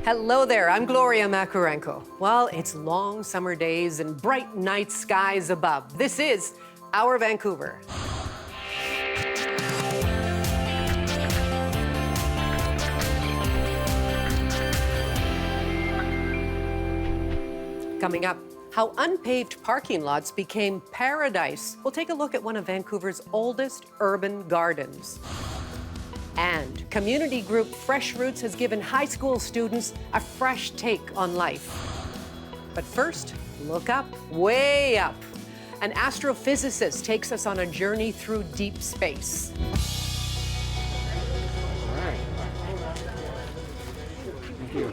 Hello there, I'm Gloria Makurenko. Well, it's long summer days and bright night skies above. This is our Vancouver. Coming up, how unpaved parking lots became paradise. We'll take a look at one of Vancouver's oldest urban gardens. And community group Fresh Roots has given high school students a fresh take on life. But first, look up, way up. An astrophysicist takes us on a journey through deep space. All right. Thank you.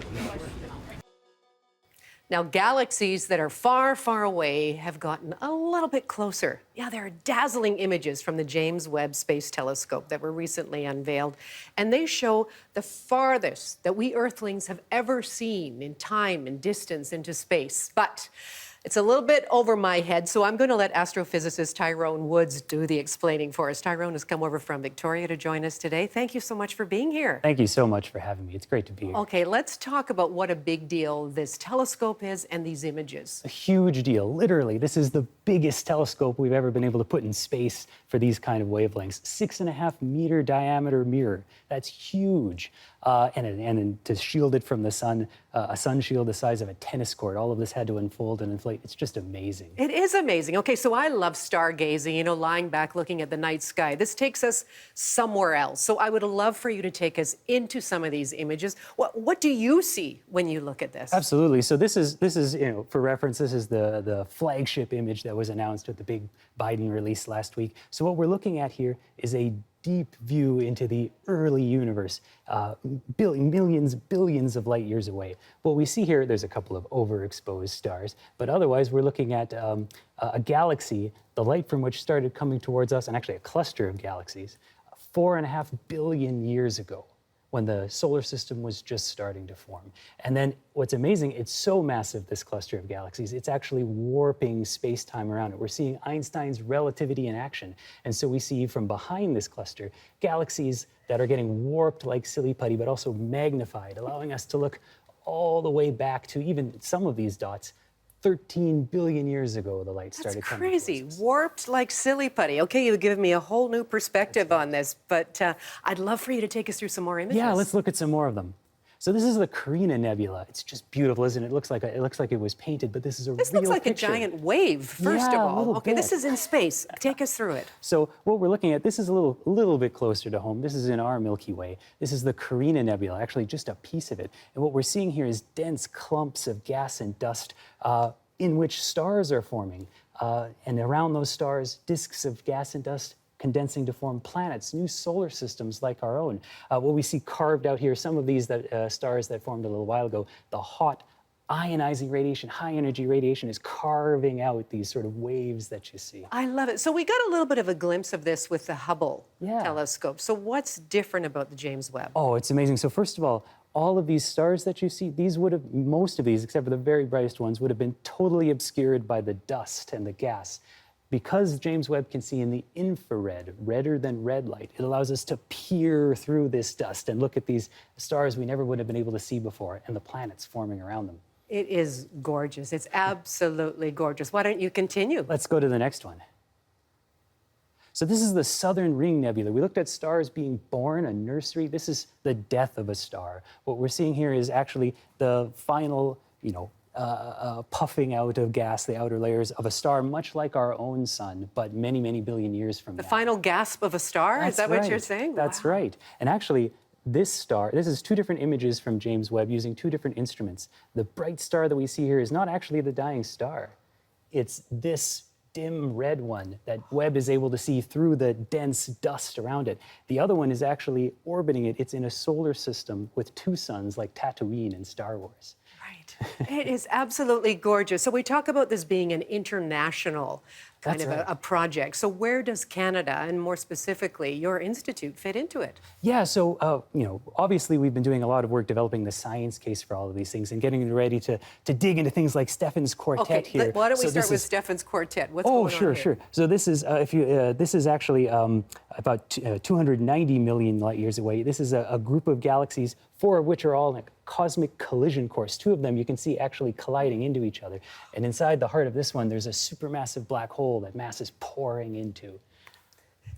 Now, galaxies that are far, far away have gotten a little bit closer. Yeah, there are dazzling images from the James Webb Space Telescope that were recently unveiled, and they show the farthest that we Earthlings have ever seen in time and distance into space. But it's a little bit over my head, so I'm going to let astrophysicist Tyrone Woods do the explaining for us. Tyrone has come over from Victoria to join us today. Thank you so much for being here. Thank you so much for having me. It's great to be here. Okay, let's talk about what a big deal this telescope is and these images. A huge deal. Literally, this is the biggest telescope we've ever been able to put in space for these kind of wavelengths. 6.5-meter diameter mirror. That's huge. And to shield it from the sun, a sun shield the size of a tennis court. All of this had to unfold and inflate. It's just amazing. It is amazing. Okay, so I love stargazing, you know, lying back looking at the night sky. This takes us somewhere else. So I would love for you to take us into some of these images. What do you see when you look at this? Absolutely. So this is for reference, this is the flagship image that was announced at the big Biden release last week. So what we're looking at here is a deep view into the early universe, millions, billions of light years away. What we see here, there's a couple of overexposed stars, but otherwise we're looking at a galaxy, the light from which started coming towards us, and actually a cluster of galaxies, 4.5 billion years ago, when the solar system was just starting to form. And then what's amazing, it's so massive, this cluster of galaxies, it's actually warping space-time around it. We're seeing Einstein's relativity in action. And so we see from behind this cluster, galaxies that are getting warped like silly putty, but also magnified, allowing us to look all the way back to even some of these dots 13 billion years ago, the light started coming. That's crazy. Warped like silly putty. Okay, you've given me a whole new perspective on this, but I'd love for you to take us through some more images. Yeah, let's look at some more of them. So this is the Carina Nebula. It's just beautiful, isn't it? It looks like it was painted, but this is a real picture. This looks like a giant wave, first of all. Okay, this is in space. Take us through it. So what we're looking at, this is a little bit closer to home. This is in our Milky Way. This is the Carina Nebula, actually just a piece of it. And what we're seeing here is dense clumps of gas and dust in which stars are forming. And around those stars, disks of gas and dust condensing to form planets, new solar systems like our own. What we see carved out here, some of these stars that formed a little while ago, the hot ionizing radiation, high energy radiation is carving out these sort of waves that you see. I love it. So we got a little bit of a glimpse of this with the Hubble telescope. So what's different about the James Webb? Oh, it's amazing. So first of all of these stars that you see, most of these, except for the very brightest ones, would have been totally obscured by the dust and the gas. Because James Webb can see in the infrared, redder than red light, it allows us to peer through this dust and look at these stars we never would have been able to see before and the planets forming around them. It is gorgeous. It's absolutely gorgeous. Why don't you continue? Let's go to the next one. So this is the Southern Ring Nebula. We looked at stars being born, a nursery. This is the death of a star. What we're seeing here is actually the final, puffing out of gas, the outer layers of a star, much like our own sun, but many, many billion years from now. The final gasp of a star? Is that what you're saying? That's right. And actually, this is two different images from James Webb using two different instruments. The bright star that we see here is not actually the dying star. It's this dim red one that Webb is able to see through the dense dust around it. The other one is actually orbiting it. It's in a solar system with two suns like Tatooine in Star Wars. Right. It is absolutely gorgeous. So we talk about this being an international kind That's of right. a project. So where does Canada, and more specifically your institute, fit into it? Yeah, so obviously we've been doing a lot of work developing the science case for all of these things and getting ready to dig into things like Stephan's quartet Okay, here. why don't we So start this with is- Stephan's quartet? What's Oh, going sure, on here? sure. So this is this is actually about 290 million light years away. This is a group of galaxies, 4 of which are all in a cosmic collision course. 2 of them you can see actually colliding into each other. And inside the heart of this one, there's a supermassive black hole that mass is pouring into.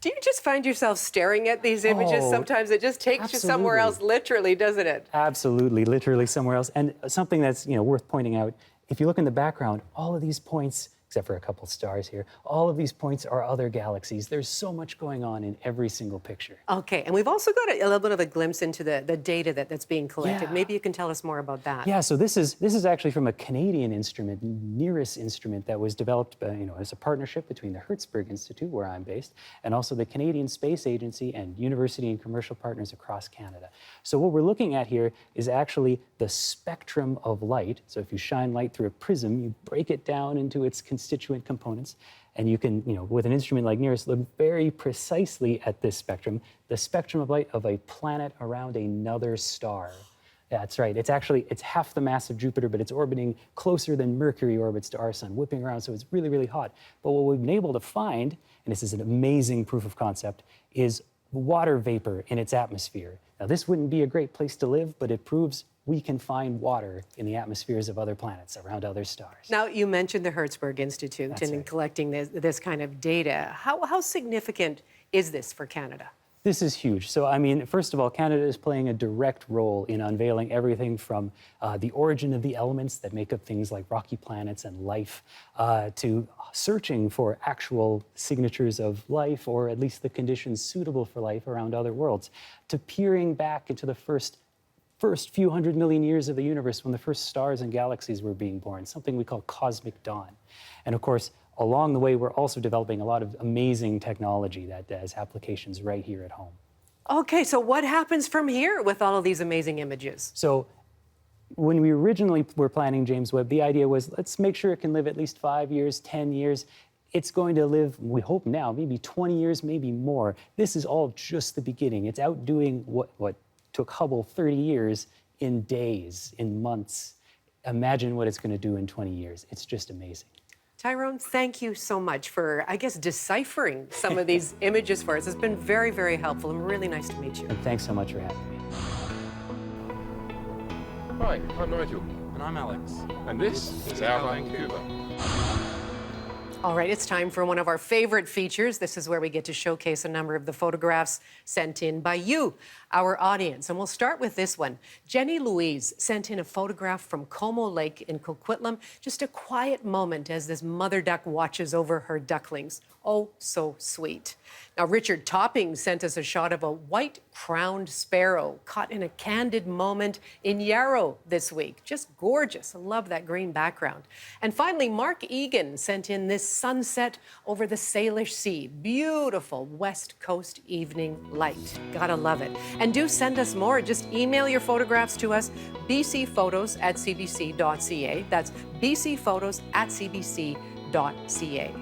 Do you just find yourself staring at these images Oh, sometimes? It just takes you somewhere else, absolutely. literally, doesn't it? Absolutely, literally somewhere else. And something that's worth pointing out, if you look in the background, all of these points, except for a couple stars here, all of these points are other galaxies. There's so much going on in every single picture. Okay, and we've also got a little bit of a glimpse into the data that's being collected. Yeah. Maybe you can tell us more about that. Yeah, so this is actually from a Canadian instrument, NEARIS instrument, that was developed as a partnership between the Hertzberg Institute, where I'm based, and also the Canadian Space Agency and university and commercial partners across Canada. So what we're looking at here is actually the spectrum of light. So if you shine light through a prism, you break it down into its constituent components, and you can, with an instrument like NEARIS, look very precisely at this spectrum, the spectrum of light of a planet around another star. That's right. It's half the mass of Jupiter, but it's orbiting closer than Mercury orbits to our sun, whipping around, so it's really, really hot. But what we've been able to find, and this is an amazing proof of concept, is water vapor in its atmosphere. Now, this wouldn't be a great place to live, but it proves we can find water in the atmospheres of other planets around other stars. Now, you mentioned the Hertzberg Institute That's and in right. collecting this kind of data. How significant is this for Canada? This is huge. So, I mean, first of all, Canada is playing a direct role in unveiling everything from the origin of the elements that make up things like rocky planets and life, to searching for actual signatures of life, or at least the conditions suitable for life around other worlds, to peering back into the first few 100 million years of the universe, when the first stars and galaxies were being born, something we call cosmic dawn. And of course, along the way, we're also developing a lot of amazing technology that has applications right here at home. Okay, so what happens from here with all of these amazing images? So when we originally were planning James Webb, the idea was, let's make sure it can live at least 5 years, 10 years. It's going to live, we hope now, maybe 20 years, maybe more. This is all just the beginning. It's outdoing what took Hubble 30 years in days, in months. Imagine what it's going to do in 20 years. It's just amazing. Tyrone, thank you so much for, I guess, deciphering some of these images for us. It's been very, very helpful and really nice to meet you. And thanks so much for having me. Hi, I'm Nigel, And I'm Alex. and this is Our Vancouver. All right, it's time for one of our favorite features. This is where we get to showcase a number of the photographs sent in by you, our audience. And we'll start with this one. Jenny Louise sent in a photograph from Como Lake in Coquitlam. Just a quiet moment as this mother duck watches over her ducklings. Oh, so sweet. Now, Richard Topping sent us a shot of a white-crowned sparrow caught in a candid moment in Yarrow this week. Just gorgeous. I love that green background. And finally, Mark Egan sent in this sunset over the Salish Sea. Beautiful West Coast evening light. Gotta love it. And do send us more. Just email your photographs to us, bcphotos@cbc.ca. That's bcphotos@cbc.ca.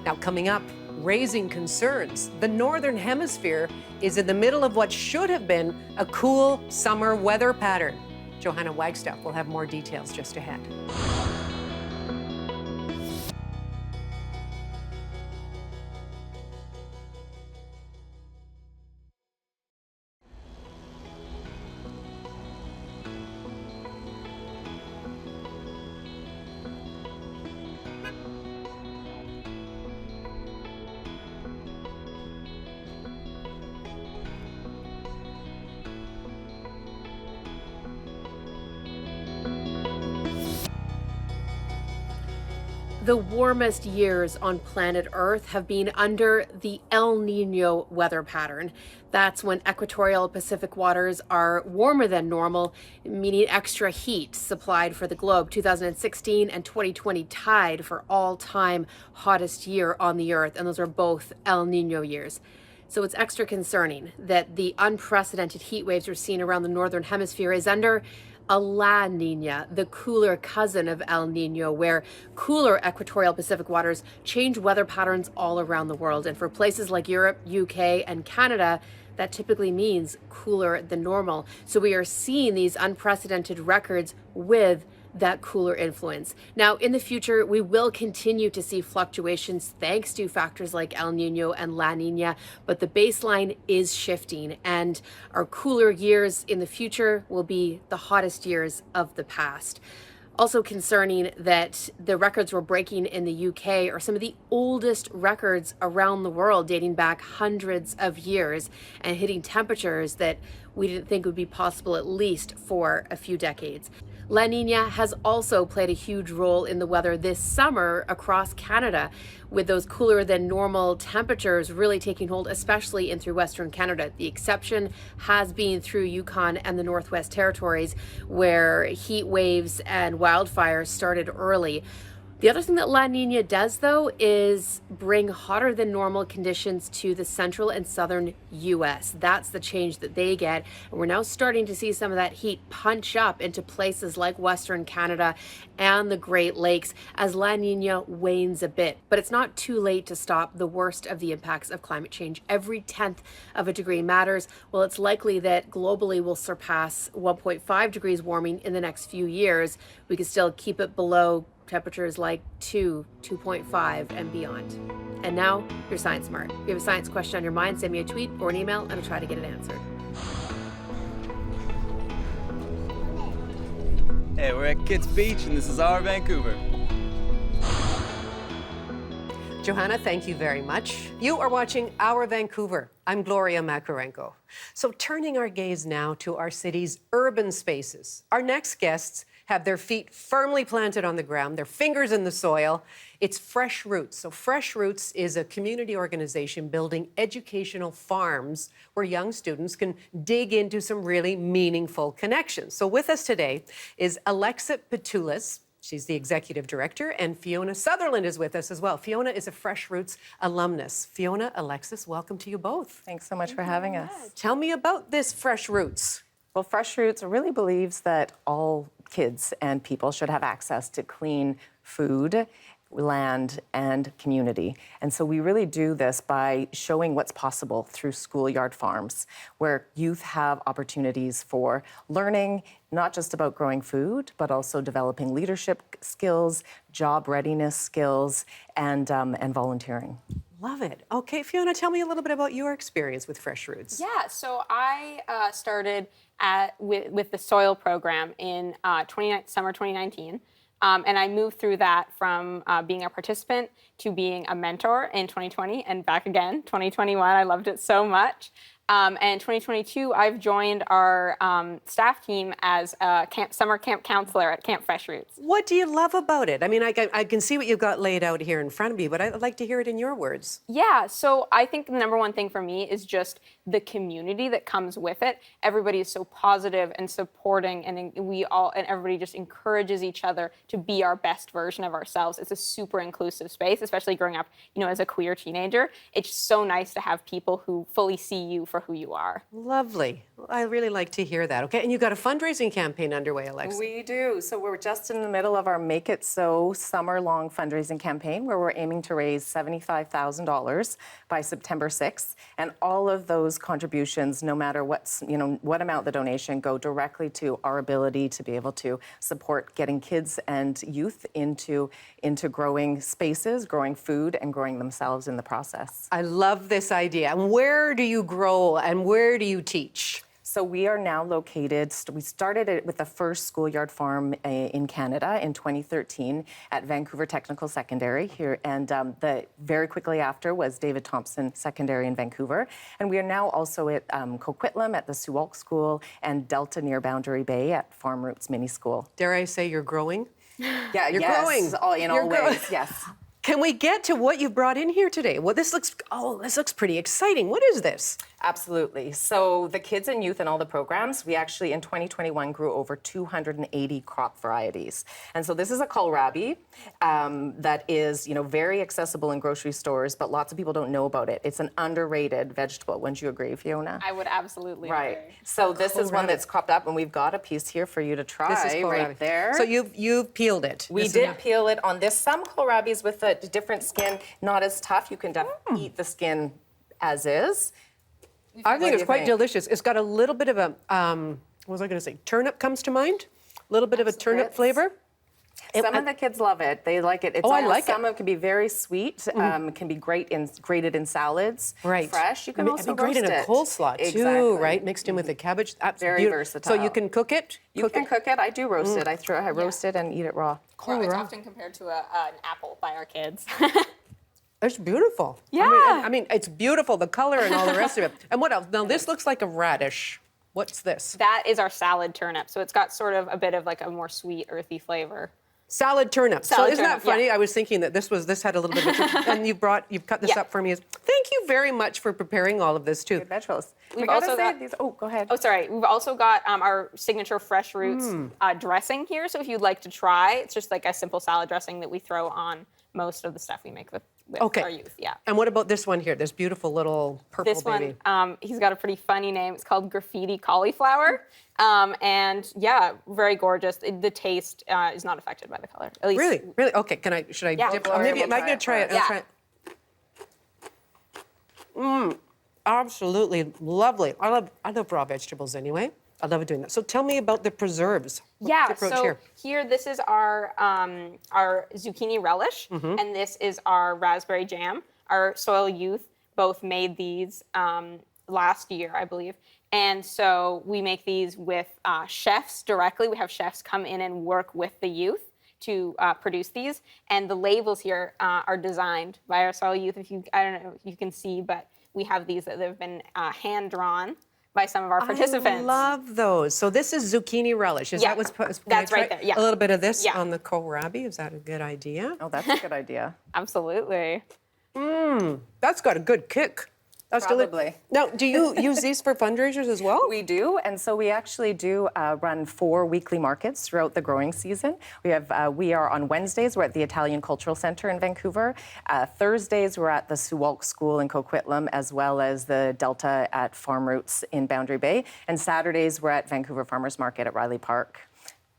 Now, coming up, raising concerns. The Northern Hemisphere is in the middle of what should have been a cool summer weather pattern. Johanna Wagstaffe will have more details just ahead. The warmest years on planet Earth have been under the El Niño weather pattern. That's when equatorial Pacific waters are warmer than normal, meaning extra heat supplied for the globe. 2016 and 2020 tied for all-time hottest year on the Earth, and those are both El Niño years. So it's extra concerning that the unprecedented heat waves we're seeing around the Northern Hemisphere is under a La Niña, the cooler cousin of El Nino, where cooler equatorial Pacific waters change weather patterns all around the world. And for places like Europe, UK, and Canada, that typically means cooler than normal. So we are seeing these unprecedented records with that cooler influence. Now, in the future, we will continue to see fluctuations thanks to factors like El Nino and La Nina, but the baseline is shifting, and our cooler years in the future will be the hottest years of the past. Also concerning that the records we're breaking in the UK are some of the oldest records around the world, dating back hundreds of years and hitting temperatures that we didn't think would be possible at least for a few decades. La Nina has also played a huge role in the weather this summer across Canada, with those cooler than normal temperatures really taking hold, especially in through Western Canada. The exception has been through Yukon and the Northwest Territories, where heat waves and wildfires started early. The other thing that La Nina does, though, is bring hotter than normal conditions to the central and southern U.S. That's the change that they get. And we're now starting to see some of that heat punch up into places like Western Canada and the Great Lakes as La Nina wanes a bit. But it's not too late to stop the worst of the impacts of climate change. Every 10th of a degree matters. Well, it's likely that globally we'll surpass 1.5 degrees warming in the next few years. We can still keep it below temperatures like 2.5 and beyond. And now, you're Science Smart. If you have a science question on your mind, send me a tweet or an email and I'll try to get it answered. Hey, we're at Kitt's Beach and this is our Vancouver. Johanna, thank you very much. You are watching Our Vancouver. I'm Gloria Makarenko. So turning our gaze now to our city's urban spaces. Our next guests have their feet firmly planted on the ground, their fingers in the soil. It's Fresh Roots. So Fresh Roots is a community organization building educational farms where young students can dig into some really meaningful connections. So with us today is Alexa Pitoulis. She's the executive director, and Fiona Sutherland is with us as well. Fiona is a Fresh Roots alumnus. Fiona, Alexis, welcome to you both. Thanks so much for having us. Tell me about this Fresh Roots. Well, Fresh Roots really believes that all kids and people should have access to clean food, land, and community. And so we really do this by showing what's possible through schoolyard farms, where youth have opportunities for learning, not just about growing food, but also developing leadership skills, job readiness skills, and volunteering. Love it. Okay, Fiona, tell me a little bit about your experience with Fresh Roots. Yeah, so I started with the soil program in summer 2019. And I moved through that from being a participant to being a mentor in 2020 and back again, 2021. I loved it so much. And 2022, I've joined our staff team as a summer camp counselor at Camp Fresh Roots. What do you love about it? I mean, I can see what you've got laid out here in front of me, but I'd like to hear it in your words. Yeah, so I think the number one thing for me is just the community that comes with it. Everybody is so positive and supporting, and everybody just encourages each other to be our best version of ourselves. It's a super inclusive space, especially growing up, as a queer teenager. It's so nice to have people who fully see you for who you are. Lovely. Well, I really like to hear that. Okay, and you've got a fundraising campaign underway, Alexa. We do. So we're just in the middle of our Make It So summer-long fundraising campaign, where we're aiming to raise $75,000 by September 6th. And all of those contributions, no matter what amount the donation, go directly to our ability to be able to support getting kids and youth into growing spaces, growing food, and growing themselves in the process. I love this idea. And where do you grow and where do you teach? So we are now located, we started it with the first schoolyard farm in Canada in 2013 at Vancouver Technical Secondary here, and very quickly after was David Thompson Secondary in Vancouver. And we are now also at Coquitlam at the Suwalk School and Delta near Boundary Bay at Farm Roots Mini School. Dare I say you're growing? Yeah, You're growing. In all ways, yes. Can we get to what you brought in here today? Well, this looks pretty exciting. What is this? Absolutely. So the kids and youth and all the programs, we actually in 2021 grew over 280 crop varieties. And so this is a kohlrabi that is, very accessible in grocery stores, but lots of people don't know about it. It's an underrated vegetable. Wouldn't you agree, Fiona? I would absolutely Right. agree. So this is one that's cropped up, and we've got a piece here for you to try This is kohlrabi. right there. So you've peeled it. We did peel it on this. Some kohlrabis with a different skin, not as tough. You can definitely eat the skin as is. I think do it's you quite think? delicious. It's got a little bit of a, what was I going to say? Turnip comes to mind. A little bit of a turnip bits. flavor. Some of the kids love it. They like it. It's Oh, I almost- like it. Some of them can be very sweet. Can be grated in salads. Right. Fresh. You can also great roast in a it. coleslaw too, Exactly. right? Mixed in with the cabbage. That's Very beautiful. So you versatile. can cook it. You can cook it. I do roast it. I roast it and eat it raw. It's often compared to an apple by our kids. It's beautiful. Yeah. I mean, it's beautiful, the color and all the rest of it. And what else? Now, this looks like a radish. What's this? That is our salad turnip. So it's got sort of a bit of like a more sweet, earthy flavor. Salad turnip. Salad so isn't turnip, that funny? yeah. I was thinking that this had a little bit of a, and you've cut this Yeah. up for me. Thank you very much for preparing all of this too. Good vegetables. We've also got- these. Oh, go ahead. Oh, sorry. We've also got our signature fresh roots dressing here. So if you'd like to try, it's just like a simple salad dressing that we throw on most of the stuff we make with Okay. our youth. Yeah. And what about this one here? This beautiful little purple This baby. one, he's got a pretty funny name. It's called graffiti cauliflower. And yeah, very gorgeous. The taste is not affected by the color. At least Really? Really? Okay. Should I Yeah. dip? Gloria Maybe will am I try going it to try it? first. I'll try it. Absolutely lovely. I love raw vegetables anyway. I love doing that. So tell me about the preserves. What's Yeah, the approach so here? this is our zucchini relish, and this is our raspberry jam. Our soil youth both made these last year, I believe. And so we make these with chefs directly. We have chefs come in and work with the youth to produce these. And the labels here are designed by our soil youth. I don't know if you can see, but we have these that have been hand-drawn by some of our participants. I love those. So this is zucchini relish. Is Yeah, that what's put? that's right there, yeah. A little bit of this Yeah. on the kohlrabi. Is that a good idea? Oh, that's a good idea. Absolutely. That's got a good kick. That's Probably. Now, do you use these for fundraisers as well? We do, and so we actually do run 4 weekly markets throughout the growing season. We are on Wednesdays, we're at the Italian Cultural Centre in Vancouver. Thursdays, we're at the Suwalk School in Coquitlam, as well as the Delta at Farm Roots in Boundary Bay. And Saturdays, we're at Vancouver Farmers Market at Riley Park.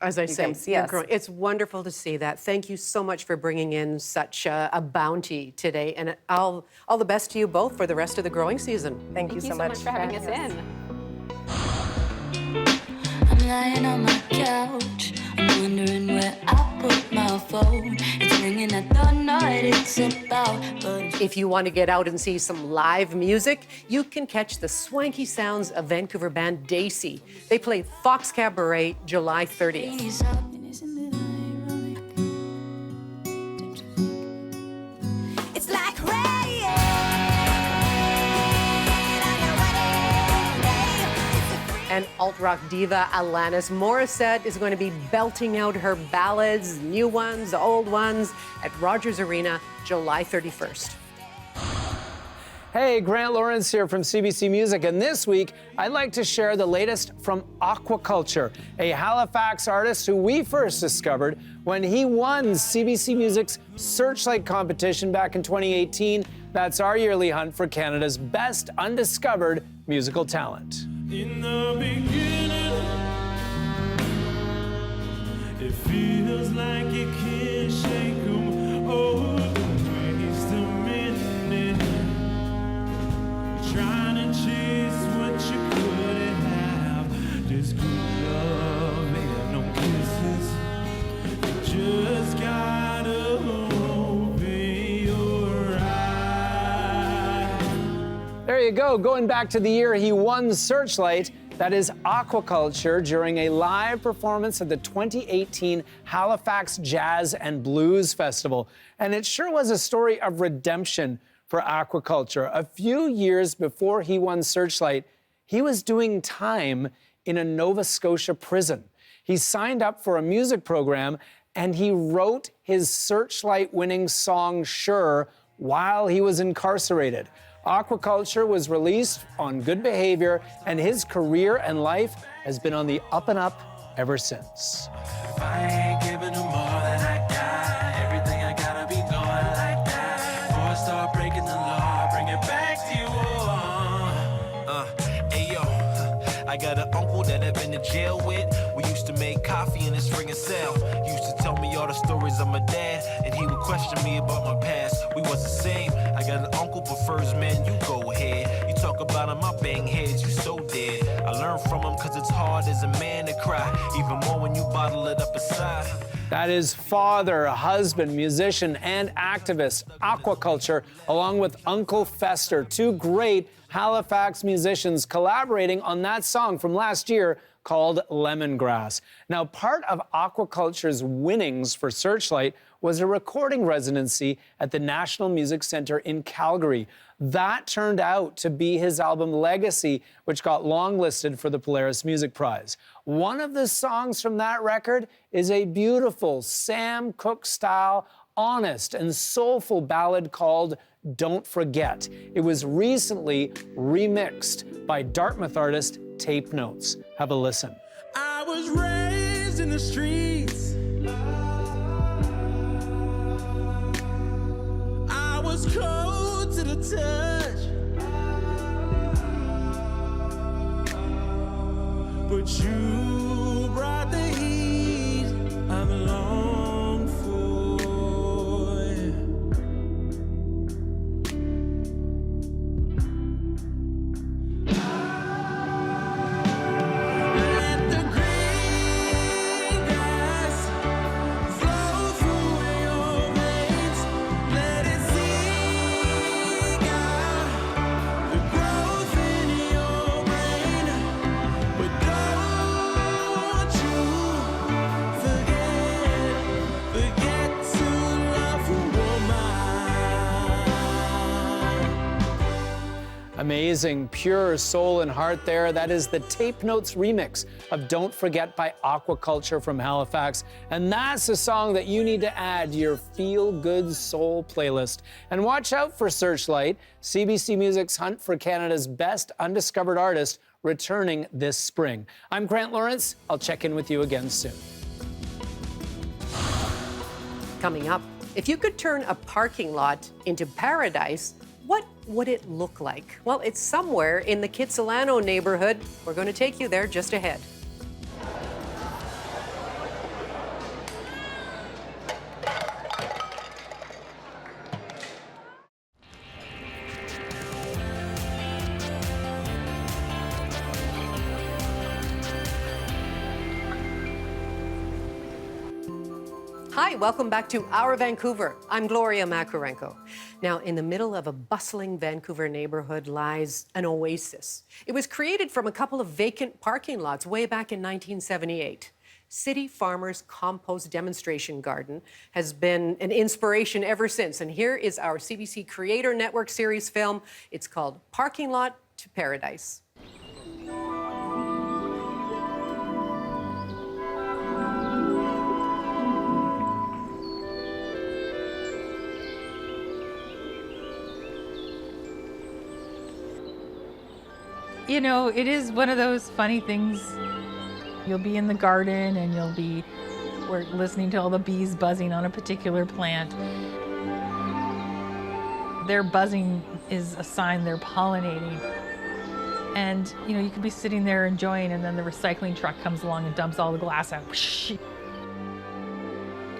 As I say, come see us. it's wonderful to see that. Thank you so much for bringing in such a bounty today, and all the best to you both for the rest of the growing season. Thank you so much for having us in. I'm lying on my couch. I'm wondering where I put my phone. It's ringing, I don't know what it's about. But If you want to get out and see some live music, you can catch the swanky sounds of Vancouver band Daisy. They play Fox Cabaret July 30th. he's up, and isn't it ironic? It's like rain on your wedding day. And alt-rock diva Alanis Morissette is going to be belting out her ballads, new ones, old ones, at Rogers Arena July 31st. Hey, Grant Lawrence here from CBC Music, and this week I'd like to share the latest from Aquaculture, a Halifax artist who we first discovered when he won CBC Music's Searchlight competition back in 2018. That's our yearly hunt for Canada's best undiscovered musical talent. In the beginning, it feels like you can't shake 'em. Oh, waste a minute, trying to chase what you couldn't have. Just good love and no kisses. You just gotta open your eyes. There you go, going back to the year he won Searchlight. That is Aquaculture during a live performance at the 2018 Halifax Jazz and Blues Festival. And it sure was a story of redemption for Aquaculture. A few years before he won Searchlight, he was doing time in a Nova Scotia prison. He signed up for a music program and he wrote his Searchlight-winning song Sure while he was incarcerated. Aquaculture was released on good behavior, and his career and life has been on the up and up ever since. If I ain't giving them all that I got, everything I gotta be going like that. Before I start breaking the law, bring it back to you. Ayo, I got an uncle that I've been to jail with. We used to make coffee in his friggin' cell. He used to tell me all the stories of my dad, and he would question me about my past. We was the same. I got an uncle prefers men, you go ahead. You talk about him, I bang heads, you so dead. I learned from him cause it's hard as a man to cry, even more when you bottle it up inside. That is father, husband, musician, and activist, Aquaculture, along with Uncle Fester, two great Halifax musicians collaborating on that song from last year called Lemongrass. Now, part of Aquaculture's winnings for Searchlight was a recording residency at the National Music Centre in Calgary. That turned out to be his album Legacy, which got longlisted for the Polaris Music Prize. One of the songs from that record is a beautiful Sam Cooke-style, honest and soulful ballad called Don't Forget. It was recently remixed by Dartmouth artist Tape Notes. Have a listen. I was raised in the streets. I was cold to the touch. But you brought the heat I've longed for. Let the green grass flow through your veins. Let it seek out the growth in your brain. But don't you forget to love who you're mine. Amazing, pure soul and heart there. That is the Tape Notes remix of Don't Forget by Aquaculture from Halifax. And that's a song that you need to add to your feel-good soul playlist. And watch out for Searchlight, CBC Music's hunt for Canada's best undiscovered artist, returning this spring. I'm Grant Lawrence. I'll check in with you again soon. Coming up, if you could turn a parking lot into paradise, what would it look like? Well, it's somewhere in the Kitsilano neighborhood. We're going to take you there just ahead. Hi, welcome back to Our Vancouver. I'm Gloria Makarenko. Now, in the middle of a bustling Vancouver neighborhood lies an oasis. It was created from a couple of vacant parking lots way back in 1978. City Farmers Compost Demonstration Garden has been an inspiration ever since. And here is our CBC Creator Network series film. It's called Parking Lot to Paradise. You know, it is one of those funny things. You'll be in the garden and we're listening to all the bees buzzing on a particular plant. Their buzzing is a sign they're pollinating. And, you know, you could be sitting there enjoying, and then the recycling truck comes along and dumps all the glass out.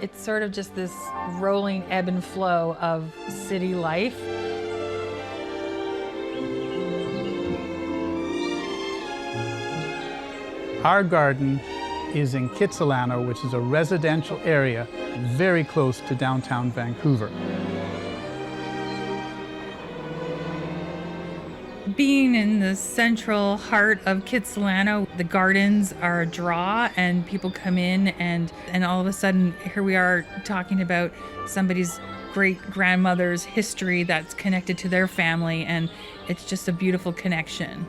It's sort of just this rolling ebb and flow of city life. Our garden is in Kitsilano, which is a residential area very close to downtown Vancouver. Being in the central heart of Kitsilano, the gardens are a draw, and people come in and all of a sudden here we are talking about somebody's great-grandmother's history that's connected to their family, and it's just a beautiful connection.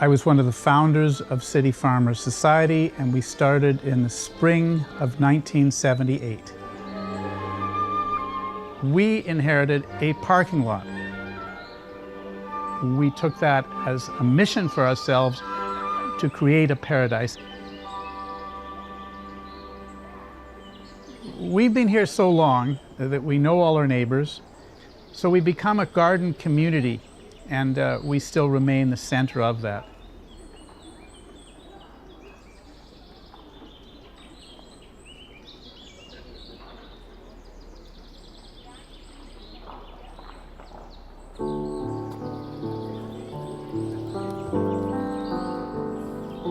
I was one of the founders of City Farmers Society, and we started in the spring of 1978. We inherited a parking lot. We took that as a mission for ourselves to create a paradise. We've been here so long that we know all our neighbors, so we become a garden community, and we still remain the center of that.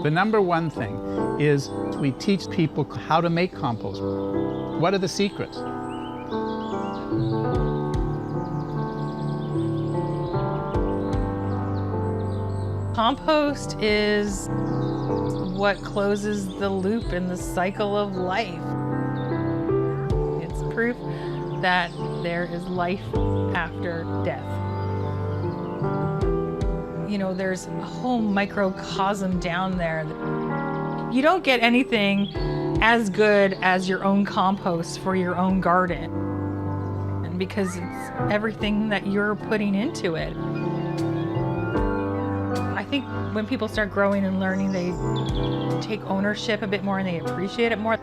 The number one thing is we teach people how to make compost. What are the secrets? Compost is what closes the loop in the cycle of life. It's proof that there is life after death. You know, there's a whole microcosm down there. You don't get anything as good as your own compost for your own garden, and because it's everything that you're putting into it. I think when people start growing and learning, they take ownership a bit more and they appreciate it more.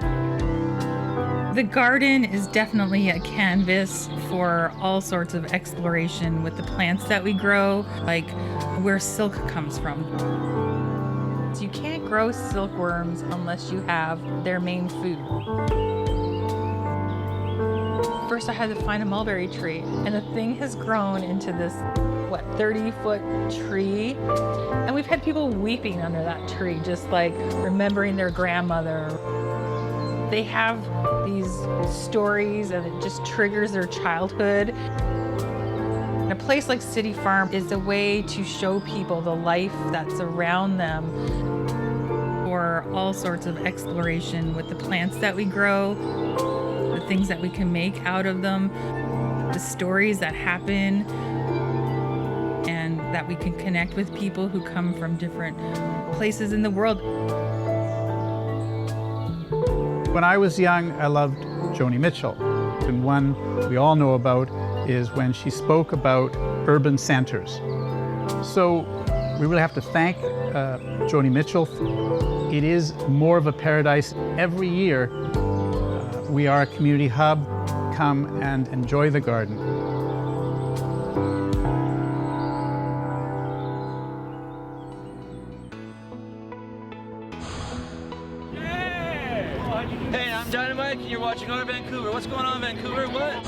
The garden is definitely a canvas for all sorts of exploration with the plants that we grow, like where silk comes from. So you can't grow silkworms unless you have their main food. First I had to find a mulberry tree, and the thing has grown into this, 30-foot tree. And we've had people weeping under that tree, just like remembering their grandmother. They have these stories and it just triggers their childhood. And a place like City Farm is a way to show people the life that's around them for all sorts of exploration with the plants that we grow, the things that we can make out of them, the stories that happen, and that we can connect with people who come from different places in the world. When I was young, I loved Joni Mitchell. And one we all know about is when she spoke about urban centers. So we really have to thank Joni Mitchell. It is more of a paradise. Every year, we are a community hub. Come and enjoy the garden. Hey, I'm Dynamite, and you're watching Our Vancouver. What's going on, Vancouver? What?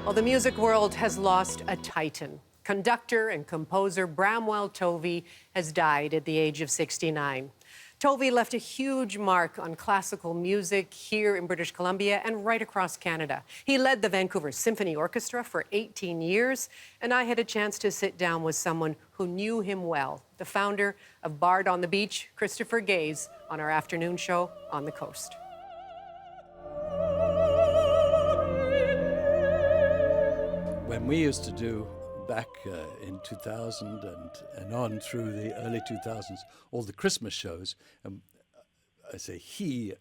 Well, the music world has lost a titan. Conductor and composer Bramwell Tovey has died at the age of 69. Tovey left a huge mark on classical music here in British Columbia and right across Canada. He led the Vancouver Symphony Orchestra for 18 years, and I had a chance to sit down with someone who knew him well, the founder of Bard on the Beach, Christopher Gaze, on our afternoon show On the Coast. When we used to do back in 2000 and on through the early 2000s, all the Christmas shows, I say he,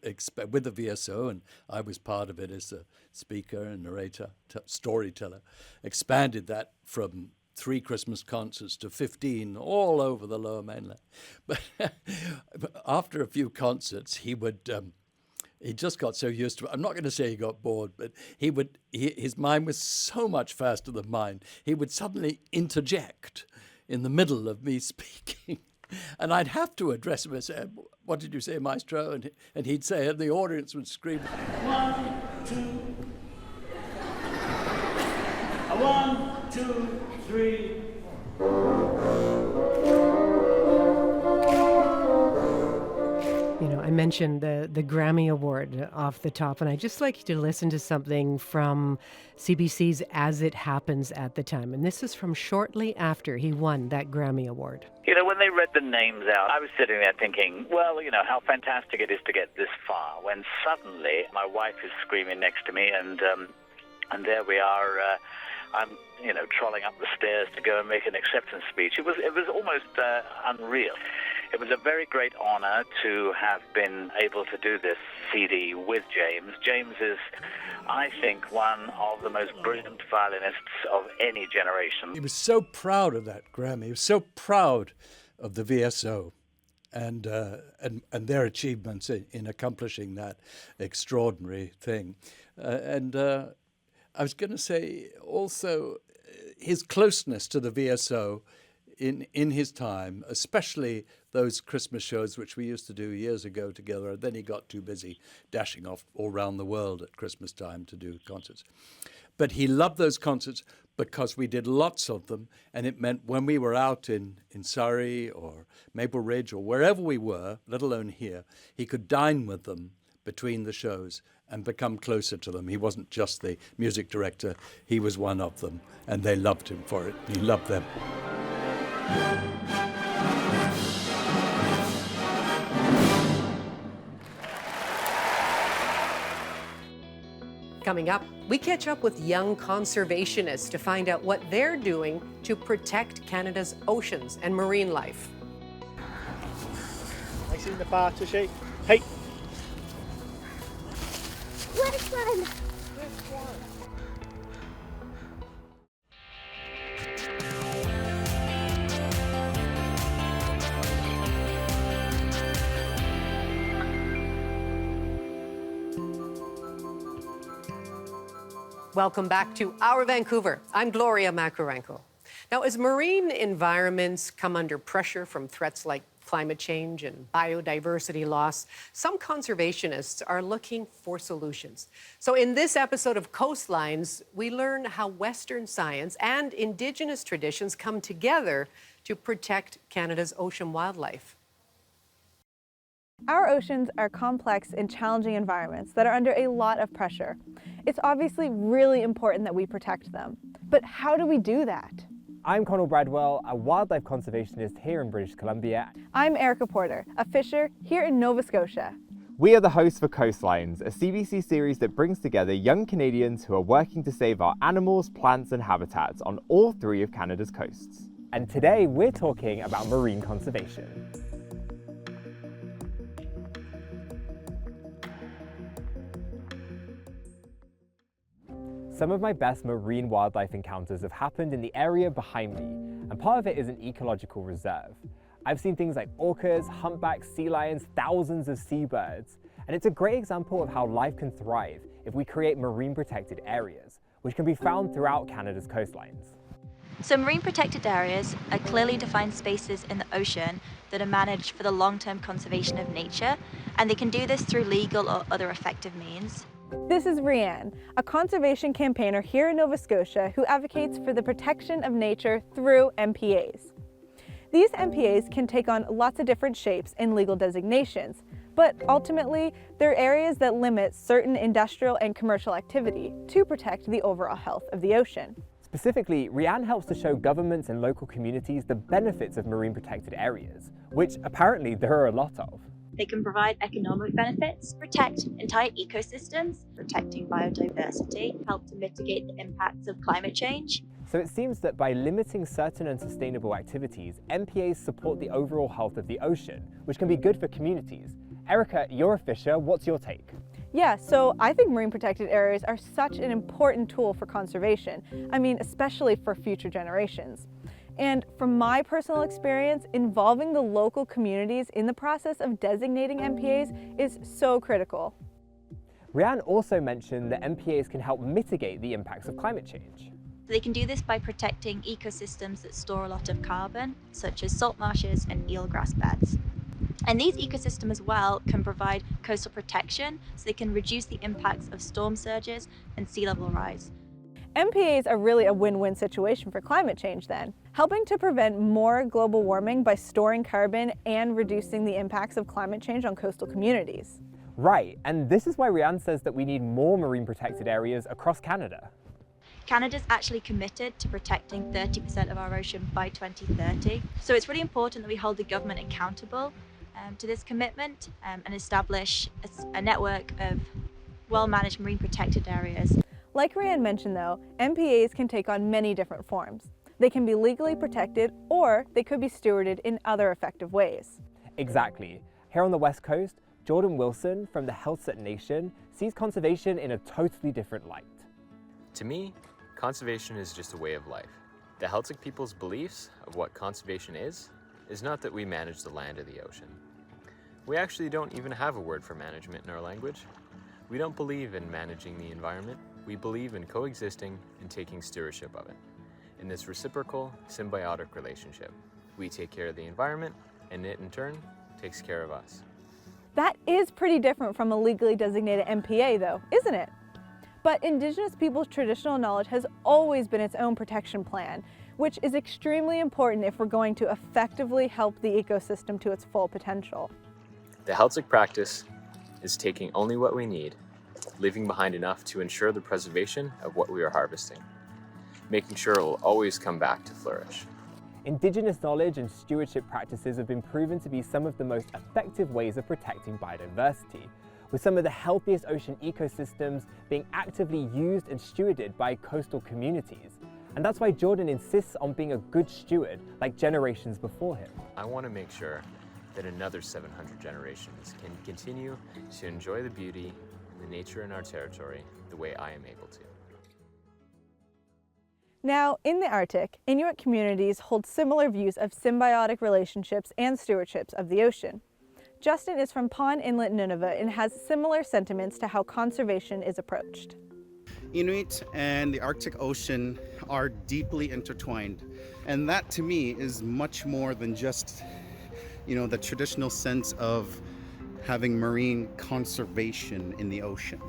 with the VSO, and I was part of it as a speaker and narrator, storyteller, expanded that from 3 Christmas concerts to 15 all over the Lower Mainland. But after a few concerts, he would... he just got so used to it. I'm not going to say he got bored, but his mind was so much faster than mine. He would suddenly interject in the middle of me speaking. And I'd have to address him and say, "What did you say, maestro?" And he'd say, and the audience would scream, 1, 2. 1, 2, 3. You know, I mentioned the Grammy Award off the top, and I'd just like you to listen to something from CBC's As It Happens at the time. And this is from shortly after he won that Grammy Award. You know, when they read the names out, I was sitting there thinking, well, you know, how fantastic it is to get this far, when suddenly my wife is screaming next to me, and there we are I'm, trolling up the stairs to go and make an acceptance speech. It was almost unreal. It was a very great honor to have been able to do this CD with James. James is, I think, one of the most brilliant violinists of any generation. He was so proud of that, Graham. He was so proud of the VSO and their achievements in accomplishing that extraordinary thing. I was going to say also his closeness to the VSO in his time, especially those Christmas shows which we used to do years ago together, and then he got too busy dashing off all around the world at Christmas time to do concerts. But he loved those concerts because we did lots of them, and it meant when we were out in Surrey or Maple Ridge or wherever we were, let alone here, he could dine with them between the shows and become closer to them. He wasn't just the music director, he was one of them, and they loved him for it. He loved them. Coming up, we catch up with young conservationists to find out what they're doing to protect Canada's oceans and marine life. I seen the bar to shake. Hey! Which one? Welcome back to Our Vancouver. I'm Gloria Makarenko. Now, as marine environments come under pressure from threats like climate change and biodiversity loss, some conservationists are looking for solutions. So in this episode of Coastlines, we learn how Western science and Indigenous traditions come together to protect Canada's ocean wildlife. Our oceans are complex and challenging environments that are under a lot of pressure. It's obviously really important that we protect them. But how do we do that? I'm Connell Bradwell, a wildlife conservationist here in British Columbia. I'm Erica Porter, a fisher here in Nova Scotia. We are the hosts for Coastlines, a CBC series that brings together young Canadians who are working to save our animals, plants and habitats on all three of Canada's coasts. And today we're talking about marine conservation. Some of my best marine wildlife encounters have happened in the area behind me, and part of it is an ecological reserve. I've seen things like orcas, humpbacks, sea lions, thousands of seabirds, and it's a great example of how life can thrive if we create marine protected areas, which can be found throughout Canada's coastlines. So marine protected areas are clearly defined spaces in the ocean that are managed for the long-term conservation of nature, and they can do this through legal or other effective means. This is Rianne, a conservation campaigner here in Nova Scotia who advocates for the protection of nature through MPAs. These MPAs can take on lots of different shapes and legal designations, but ultimately they're areas that limit certain industrial and commercial activity to protect the overall health of the ocean. Specifically, Rianne helps to show governments and local communities the benefits of marine protected areas, which apparently there are a lot of. They can provide economic benefits, protect entire ecosystems, protecting biodiversity, help to mitigate the impacts of climate change. So it seems that by limiting certain unsustainable activities, MPAs support the overall health of the ocean, which can be good for communities. Erica, you're a fisher, what's your take? Yeah, so I think marine protected areas are such an important tool for conservation. I mean, especially for future generations. And from my personal experience, involving the local communities in the process of designating MPAs is so critical. Rianne also mentioned that MPAs can help mitigate the impacts of climate change. They can do this by protecting ecosystems that store a lot of carbon, such as salt marshes and eelgrass beds. And these ecosystems as well can provide coastal protection, so they can reduce the impacts of storm surges and sea level rise. MPAs are really a win-win situation for climate change then, helping to prevent more global warming by storing carbon and reducing the impacts of climate change on coastal communities. Right, and this is why Rianne says that we need more marine protected areas across Canada. Canada's actually committed to protecting 30% of our ocean by 2030. So it's really important that we hold the government accountable to this commitment and establish a network of well-managed marine protected areas. Like Ryan mentioned though, MPAs can take on many different forms. They can be legally protected, or they could be stewarded in other effective ways. Exactly. Here on the West Coast, Jordan Wilson from the Healthset Nation sees conservation in a totally different light. To me, conservation is just a way of life. The Celtic people's beliefs of what conservation is not that we manage the land or the ocean. We actually don't even have a word for management in our language. We don't believe in managing the environment. We believe in coexisting and taking stewardship of it. In this reciprocal, symbiotic relationship, we take care of the environment, and it in turn takes care of us. That is pretty different from a legally designated MPA though, isn't it? But Indigenous people's traditional knowledge has always been its own protection plan, which is extremely important if we're going to effectively help the ecosystem to its full potential. The Celtic practice is taking only what we need, leaving behind enough to ensure the preservation of what we are harvesting, making sure it will always come back to flourish. Indigenous knowledge and stewardship practices have been proven to be some of the most effective ways of protecting biodiversity, with some of the healthiest ocean ecosystems being actively used and stewarded by coastal communities. And that's why Jordan insists on being a good steward like generations before him. I want to make sure that another 700 generations can continue to enjoy the beauty and the nature in our territory the way I am able to. Now, in the Arctic, Inuit communities hold similar views of symbiotic relationships and stewardships of the ocean. Justin is from Pond Inlet, Nunavut, and has similar sentiments to how conservation is approached. Inuit and the Arctic Ocean are deeply intertwined, and that to me is much more than just, the traditional sense of having marine conservation in the ocean.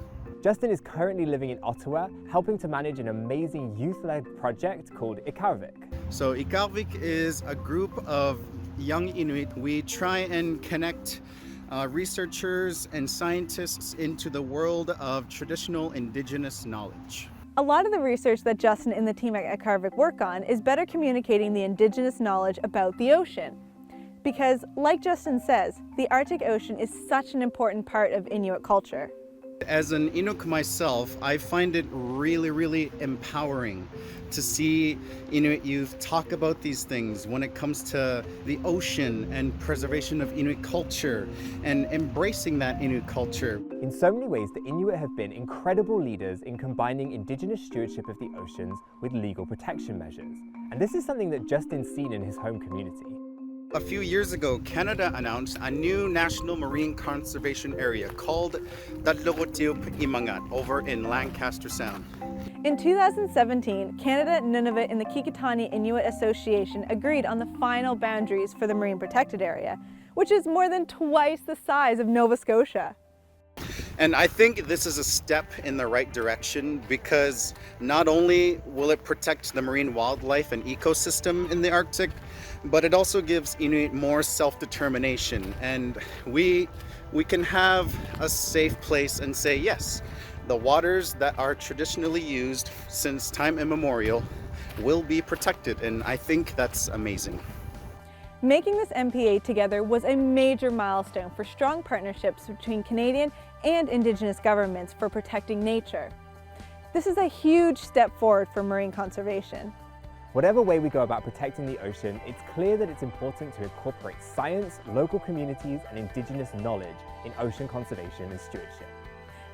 Justin is currently living in Ottawa, helping to manage an amazing youth-led project called Ikarvik. So Ikarvik is a group of young Inuit. We try and connect researchers and scientists into the world of traditional Indigenous knowledge. A lot of the research that Justin and the team at Ikarvik work on is better communicating the Indigenous knowledge about the ocean. Because, like Justin says, the Arctic Ocean is such an important part of Inuit culture. As an Inuk myself, I find it really, really empowering to see Inuit youth talk about these things when it comes to the ocean and preservation of Inuit culture and embracing that Inuit culture. In so many ways, the Inuit have been incredible leaders in combining Indigenous stewardship of the oceans with legal protection measures. And this is something that Justin's seen in his home community. A few years ago, Canada announced a new national marine conservation area called Datlogotiop Imangat over in Lancaster Sound. In 2017, Canada, Nunavut, and the Kikitani Inuit Association agreed on the final boundaries for the marine protected area, which is more than twice the size of Nova Scotia. And I think this is a step in the right direction because not only will it protect the marine wildlife and ecosystem in the Arctic, but it also gives Inuit more self-determination. And we can have a safe place and say, yes, the waters that are traditionally used since time immemorial will be protected. And I think that's amazing. Making this MPA together was a major milestone for strong partnerships between Canadian and Indigenous governments for protecting nature. This is a huge step forward for marine conservation. Whatever way we go about protecting the ocean, it's clear that it's important to incorporate science, local communities, and Indigenous knowledge in ocean conservation and stewardship.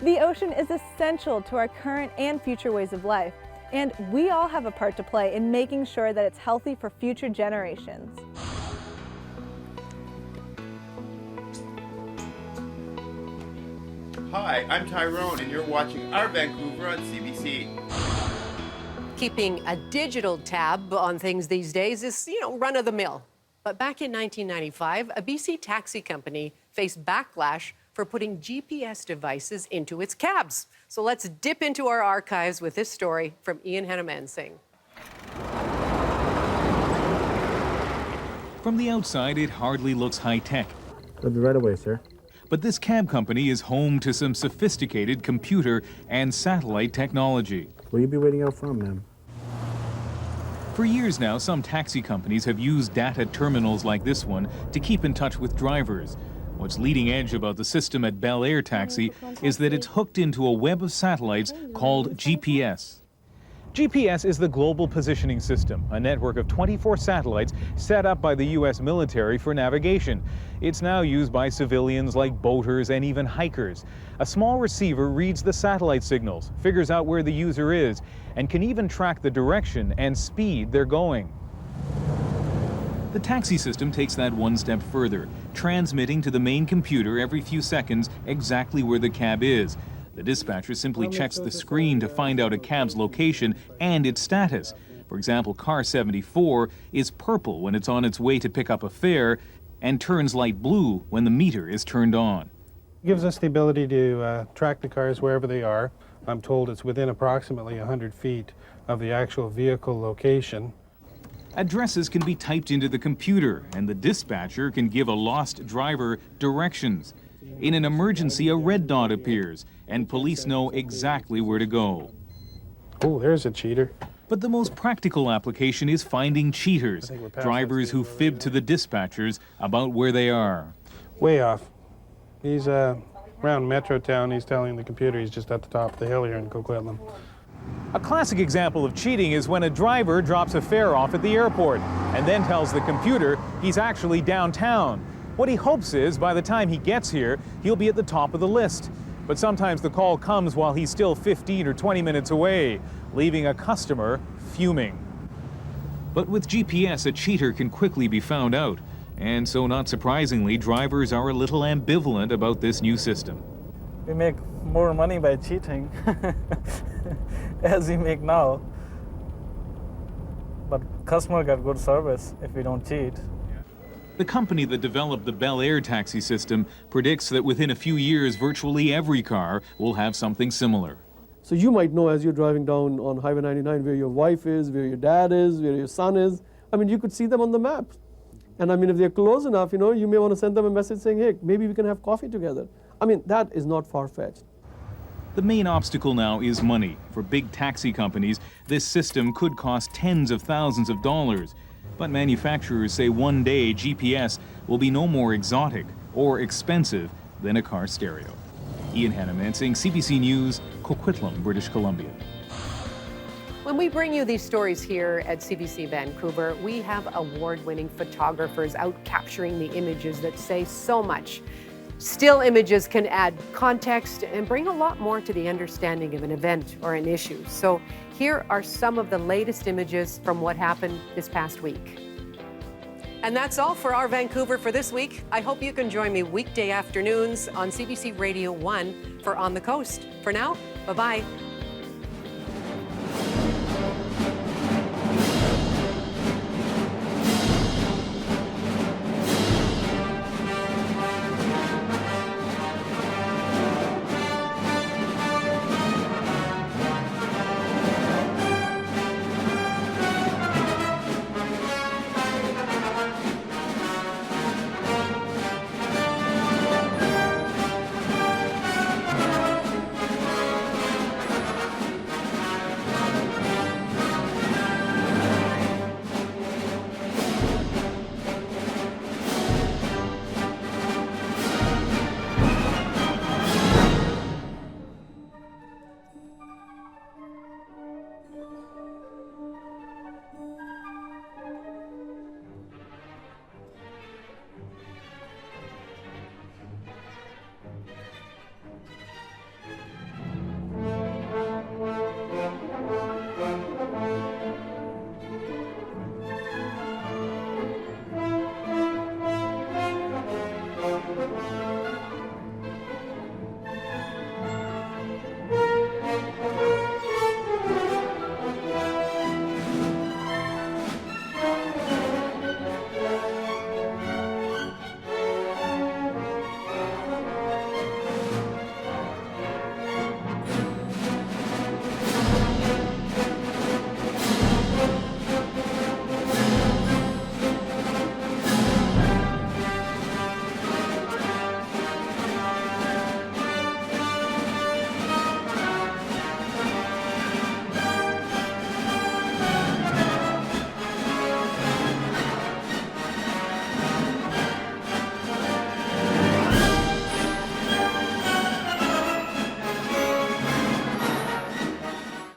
The ocean is essential to our current and future ways of life, and we all have a part to play in making sure that it's healthy for future generations. Hi, I'm Tyrone, and you're watching Our Vancouver on CBC. Keeping a digital tab on things these days is, run of the mill. But back in 1995, a BC taxi company faced backlash for putting GPS devices into its cabs. So let's dip into our archives with this story from Ian Hanamansing. From the outside, it hardly looks high-tech. I'll be right away, sir. But this cab company is home to some sophisticated computer and satellite technology. Will you be waiting out front, ma'am? For years now, some taxi companies have used data terminals like this one to keep in touch with drivers. What's leading edge about the system at Bel Air Taxi is that it's hooked into a web of satellites called GPS. GPS is the Global Positioning System, a network of 24 satellites set up by the U.S. military for navigation. It's now used by civilians like boaters and even hikers. A small receiver reads the satellite signals, figures out where the user is, and can even track the direction and speed they're going. The taxi system takes that one step further, transmitting to the main computer every few seconds exactly where the cab is. The dispatcher simply checks the screen to find out a cab's location and its status. For example, car 74 is purple when it's on its way to pick up a fare and turns light blue when the meter is turned on. It gives us the ability to track the cars wherever they are. I'm told it's within approximately 100 feet of the actual vehicle location. Addresses can be typed into the computer, and the dispatcher can give a lost driver directions. In an emergency, a red dot appears, and police know exactly where to go. Oh, there's a cheater. But the most practical application is finding cheaters, drivers who fib to the dispatchers about where they are. Way off. He's around Metro Town. He's telling the computer he's just at the top of the hill here in Coquitlam. A classic example of cheating is when a driver drops a fare off at the airport and then tells the computer he's actually downtown. What he hopes is by the time he gets here, he'll be at the top of the list. But sometimes the call comes while he's still 15 or 20 minutes away, leaving a customer fuming. But with GPS, a cheater can quickly be found out. And so, not surprisingly, drivers are a little ambivalent about this new system. We make more money by cheating, as we make now. But customer get good service if we don't cheat. The company that developed the Bel Air taxi system predicts that within a few years, virtually every car will have something similar. So you might know as you're driving down on Highway 99 where your wife is, where your dad is, where your son is. I mean, you could see them on the map. And I mean, if they're close enough, you may want to send them a message saying, hey, maybe we can have coffee together. I mean, that is not far-fetched. The main obstacle now is money. For big taxi companies, this system could cost tens of thousands of dollars. But manufacturers say one day GPS will be no more exotic or expensive than a car stereo. Ian Hannamansing, CBC News, Coquitlam, British Columbia. When we bring you these stories here at CBC Vancouver, we have award-winning photographers out capturing the images that say so much. Still images can add context and bring a lot more to the understanding of an event or an issue. So here are some of the latest images from what happened this past week. And that's all for our Vancouver for this week. I hope you can join me weekday afternoons on CBC Radio 1 for On the Coast. For now, bye-bye.